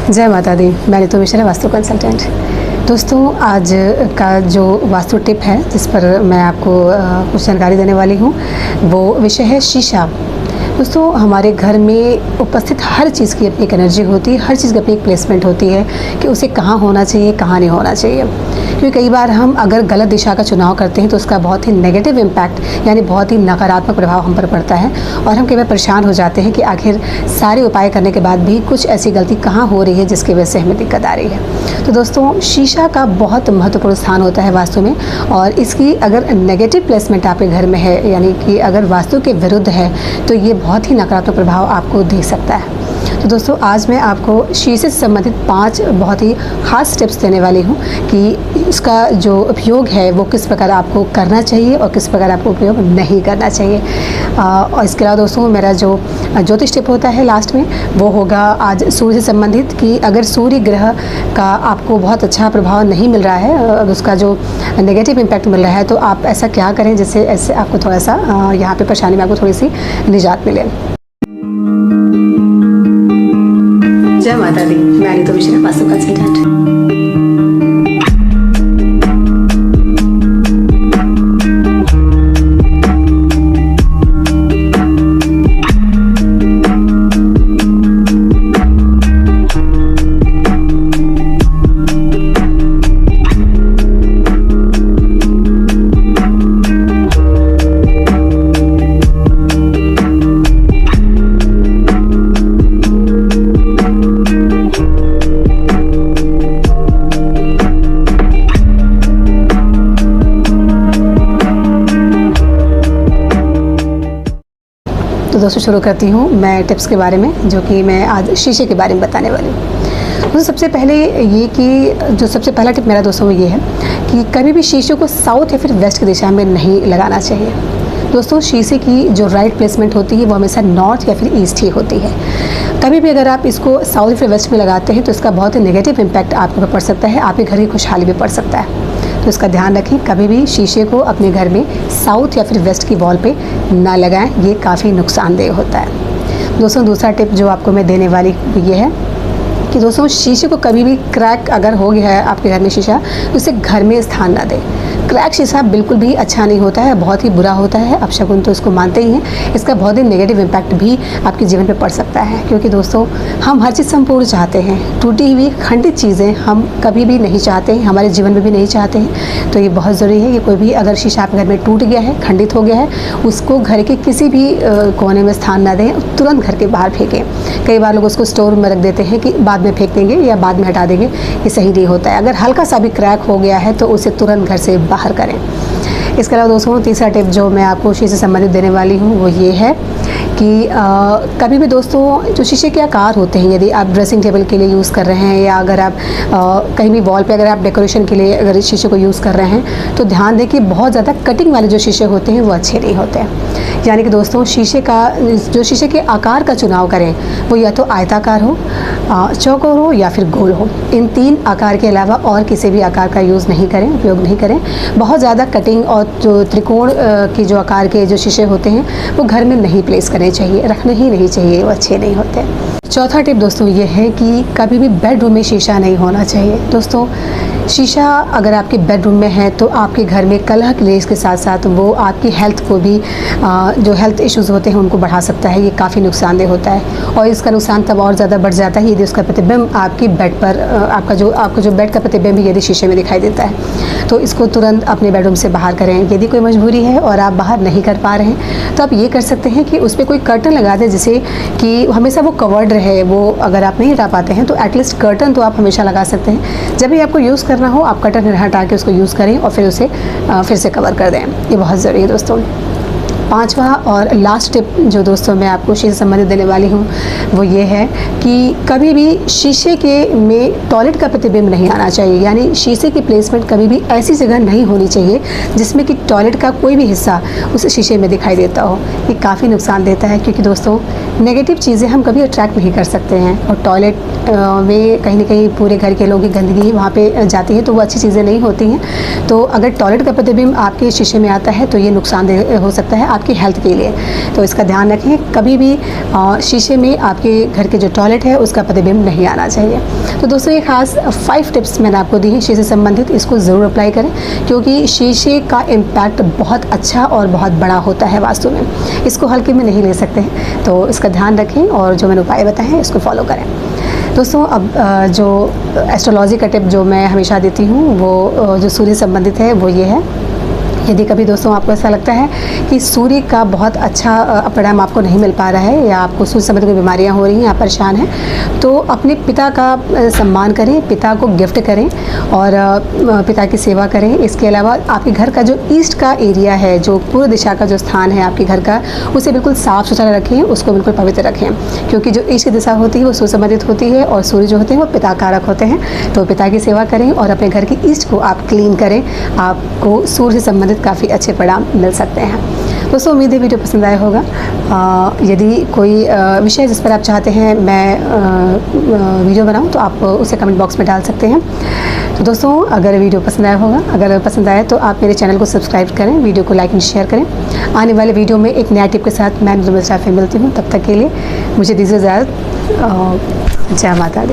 जय माता दी। मैं नीतू मिश्रा, वास्तु कंसल्टेंट। दोस्तों, आज का जो वास्तु टिप है जिस पर मैं आपको कुछ जानकारी देने वाली हूँ, वो विषय है शीशा। दोस्तों, हमारे घर में उपस्थित हर चीज़ की अपनी एक एनर्जी होती है, हर चीज़ की अपनी एक प्लेसमेंट होती है कि उसे कहाँ होना चाहिए, कहाँ नहीं होना चाहिए। क्योंकि कई बार हम अगर गलत दिशा का चुनाव करते हैं तो उसका बहुत ही नेगेटिव इम्पैक्ट यानी बहुत ही नकारात्मक प्रभाव हम पर पड़ता है और हम कई बार परेशान हो जाते हैं कि आखिर सारे उपाय करने के बाद भी कुछ ऐसी गलती कहाँ हो रही है जिसकी वजह से हमें दिक्कत आ रही है। तो दोस्तों, शीशा का बहुत महत्वपूर्ण स्थान होता है वास्तु में, और इसकी अगर नेगेटिव प्लेसमेंट आपके घर में है, यानी कि अगर वास्तु के विरुद्ध है, तो ये बहुत ही नकारात्मक प्रभाव आपको दे सकता है। तो दोस्तों, आज मैं आपको शीशे से संबंधित 5 बहुत ही खास टिप्स देने वाली हूँ कि इसका जो उपयोग है वो किस प्रकार आपको करना चाहिए और किस प्रकार आपको उपयोग नहीं करना चाहिए। और इसके अलावा दोस्तों, मेरा जो ज्योतिष टिप होता है लास्ट में, वो होगा आज सूर्य से संबंधित कि अगर सूर्य ग्रह का आपको बहुत अच्छा प्रभाव नहीं मिल रहा है, अगर उसका जो नेगेटिव इम्पैक्ट मिल रहा है, तो आप ऐसा क्या करें जिससे ऐसे आपको थोड़ा सा यहाँ पे परेशानी में आपको थोड़ी सी निजात मिले। जय माता दी। मैं नीतू मिश्रा, वास्तु कंसल्टेंट। तो दोस्तों, शुरू करती हूँ मैं टिप्स के बारे में, जो कि मैं आज शीशे के बारे में बताने वाली हूँ। तो सबसे पहले ये कि जो सबसे पहला टिप मेरा दोस्तों वो ये है कि कभी भी शीशे को साउथ या फिर वेस्ट की दिशा में नहीं लगाना चाहिए। दोस्तों, शीशे की जो राइट प्लेसमेंट होती है वो हमेशा नॉर्थ या फिर ईस्ट ही होती है। कभी भी अगर आप इसको साउथ या फिर वेस्ट में लगाते हैं तो इसका बहुत ही नेगेटिव इम्पैक्ट आपके ऊपर पड़ सकता है, आपके घर की खुशहाली भी पड़ सकता है। तो इसका ध्यान रखें, कभी भी शीशे को अपने घर में साउथ या फिर वेस्ट की वॉल पे ना लगाएं, ये काफ़ी नुकसानदेह होता है। दोस्तों, दूसरा टिप जो आपको मैं देने वाली ये है कि दोस्तों, शीशे को कभी भी क्रैक अगर हो गया है आपके घर में शीशा, तो उसे घर में स्थान ना दें। क्रैक शीशा बिल्कुल भी अच्छा नहीं होता है, बहुत ही बुरा होता है। अपशकुन तो इसको मानते ही हैं, इसका बहुत ही नेगेटिव इम्पैक्ट भी आपके जीवन पे पड़ सकता है। क्योंकि दोस्तों, हम हर चीज़ संपूर्ण चाहते हैं, टूटी हुई खंडित चीज़ें हम कभी भी नहीं चाहते हैं, हमारे जीवन में भी नहीं चाहते हैं। तो ये बहुत ज़रूरी है कि कोई भी अगर शीशा आपके घर में टूट गया है, खंडित हो गया है, उसको घर के किसी भी कोने में स्थान ना दें, तुरंत घर के बाहर फेंकें। कई बार लोग उसको स्टोर में रख देते हैं कि बाद में फेंक देंगे या बाद में हटा देंगे, ये सही नहीं होता है। अगर हल्का सा भी क्रैक हो गया है तो उसे तुरंत घर से बाहर करें। इसके अलावा दोस्तों, तीसरा टिप जो मैं आपको शीशे से संबंधित देने वाली हूँ वो ये है कि कभी भी दोस्तों, जो शीशे के आकार होते हैं, यदि आप ड्रेसिंग टेबल के लिए यूज़ कर रहे हैं या अगर आप कहीं भी वॉल पे अगर आप डेकोरेशन के लिए अगर इस शीशे को यूज़ कर रहे हैं, तो ध्यान दें कि बहुत ज़्यादा कटिंग वाले जो शीशे होते हैं वो अच्छे नहीं होते हैं। यानी कि दोस्तों, शीशे के आकार का चुनाव करें, वो या तो आयताकार हो, चौकोर हो या फिर गोल हो। इन 3 आकार के अलावा और किसी भी आकार का यूज़ नहीं करें, उपयोग नहीं करें। बहुत ज़्यादा कटिंग और जो त्रिकोण की जो आकार के जो शीशे होते हैं वो घर में नहीं प्लेस करने चाहिए, रखने ही नहीं चाहिए, वो अच्छे नहीं होते। चौथा टिप दोस्तों ये है कि कभी भी बेडरूम में शीशा नहीं होना चाहिए। दोस्तों, शीशा अगर आपके बेडरूम में है तो आपके घर में कलह क्लेश के साथ साथ वो आपकी हेल्थ को भी जो हेल्थ इश्यूज़ होते हैं उनको बढ़ा सकता है। ये काफ़ी नुकसानदेह होता है और इसका नुकसान तब और ज़्यादा बढ़ जाता है यदि उसका प्रतिबिंब आपकी बेड पर आपका जो बेड का प्रतिबिंब यदि शीशे में दिखाई देता है। तो इसको तुरंत अपने बेडरूम से बाहर करें। यदि कोई मजबूरी है और आप बाहर नहीं कर पा रहे हैं तो आप ये कर सकते हैं कि उस पर कोई कर्टन लगा दें, जिससे कि हमेशा वो कवर्ड रहे। वो अगर आप नहीं हटा पाते हैं तो एटलीस्ट कर्टन तो आप हमेशा लगा सकते हैं। जब भी आपको यूज़ करना हो आप कर्टन हटा के उसको यूज़ करें और फिर उसे फिर से कवर कर दें। ये बहुत ज़रूरी है दोस्तों। 5वां और लास्ट टिप जो दोस्तों मैं आपको शीशे से संबंधित देने वाली हूँ वो ये है कि कभी भी शीशे के में टॉयलेट का प्रतिबिंब नहीं आना चाहिए। यानी शीशे की प्लेसमेंट कभी भी ऐसी जगह नहीं होनी चाहिए जिसमें कि टॉयलेट का कोई भी हिस्सा उस शीशे में दिखाई देता हो। ये काफ़ी नुकसान देता है, क्योंकि दोस्तों, नेगेटिव चीज़ें हम कभी अट्रैक्ट नहीं कर सकते हैं और टॉयलेट में कहीं ना कहीं पूरे घर के लोगों की गंदगी वहाँ पे जाती है, तो वो अच्छी चीज़ें नहीं होती हैं। तो अगर टॉयलेट का प्रतिबिंब आपके शीशे में आता है तो ये नुकसानदेह हो सकता है आपकी हेल्थ के लिए। तो इसका ध्यान रखें, कभी भी शीशे में आपके घर के जो टॉयलेट है उसका प्रतिबिंब नहीं आना चाहिए। तो दोस्तों ये खास 5 टिप्स मैंने आपको दी हैं शीशे से संबंधित, इसको ज़रूर अप्लाई करें क्योंकि शीशे का इम्पैक्ट बहुत अच्छा और बहुत बड़ा होता है वास्तु में, इसको हल्के में नहीं ले सकते हैं। तो इसका ध्यान रखें और जो मैंने उपाय बताए हैं इसको फॉलो करें। दोस्तों अब जो एस्ट्रोलॉजी का टिप जो मैं हमेशा देती हूँ वो जो सूर्य संबंधित है वो ये है, यदि कभी दोस्तों आपको ऐसा लगता है कि सूर्य का बहुत अच्छा परिणाम आपको नहीं मिल पा रहा है या आपको सूर्य संबंधित कोई बीमारियां हो रही हैं, आप परेशान हैं, तो अपने पिता का सम्मान करें, पिता को गिफ्ट करें और पिता की सेवा करें। इसके अलावा आपके घर का जो ईस्ट का एरिया है, जो पूर्व दिशा का जो स्थान है आपके घर का, उसे बिल्कुल साफ़ सुथरा रखें, उसको बिल्कुल पवित्र रखें क्योंकि जो ईस्ट की दिशा होती है वो सूर्य संबंधित होती है और सूर्य जो होते हैं वो पिता कारक होते हैं। तो पिता की सेवा करें और अपने घर की ईस्ट को आप क्लीन करें, आपको सूर्य से संबंधित काफ़ी अच्छे परिणाम मिल सकते हैं। दोस्तों उम्मीद है वीडियो पसंद आया होगा। यदि कोई विषय जिस पर आप चाहते हैं मैं वीडियो बनाऊं तो आप उसे कमेंट बॉक्स में डाल सकते हैं। तो दोस्तों अगर वीडियो पसंद आया होगा, अगर पसंद आया तो आप मेरे चैनल को सब्सक्राइब करें, वीडियो को लाइक एंड शेयर करें। आने वाले वीडियो में एक नया टिप के साथ मैं मिस्टर मिल्ट्रा मिलती हूँ, तब तक के लिए मुझे दीजिए इजाज़त। जय माता दी।